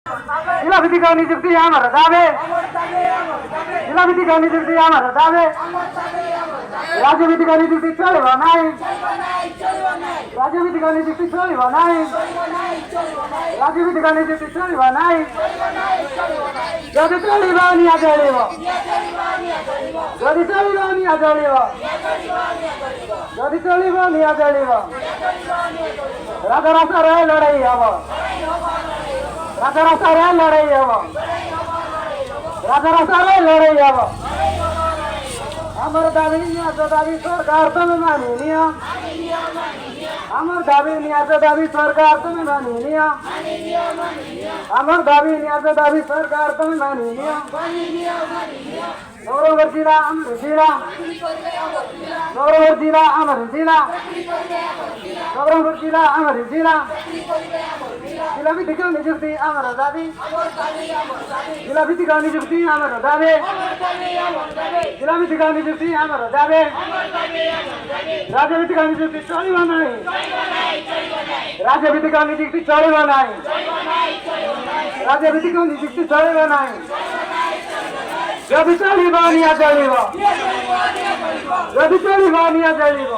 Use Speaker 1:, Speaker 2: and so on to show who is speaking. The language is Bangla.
Speaker 1: जिला ভিত্তিক নিযুক্তি আমার দাবি जिला ভিত্তিক নিযুক্তি আমার দাবি রাজ্য ভিত্তিক নিযুক্তি চলিব নাই রাজ্য ভিত্তিক নিযুক্তি চলিব নাই রাজ্য ভিত্তিক নিযুক্তি চলিব নাই যদি চলিব নিয়া চলিব যদি চলিব নিয়া চলিব যদি চলিব নিয়া চলিব রাজরাস্তার লড়াই হব রাজরাস্তার লড়াই হব রাজরাস্তার লড়াই হব আমার দাবি নিয়ে দাবি সরকার তুমি মানি নিও আমার দাবি নিয়ে দাবি সরকার তুমি মানি নিও আমার দাবি নিয়ে দাবি সরকার তুমি মানি নিও নবরঙ্গপুর জেলা আমার জেলা নবরঙ্গপুর জেলা আমার জেলা নবরঙ্গপুর জেলা আমার জেলা जिला ভিত্তিক নিযুক্তি আমার দাবি जिला ভিত্তিক নিযুক্তি আমার দাবি जिला ভিত্তিক নিযুক্তি আমার দাবি রাজ্য ভিত্তিক নিযুক্তি চলিব নাই রাজ্য ভিত্তিক নিযুক্তি চলিব নাই রাজ্য ভিত্তিক নিযুক্তি চলিব নাই যদি চলিব নিয়া চলিব যদি চলিব নিয়া চলিব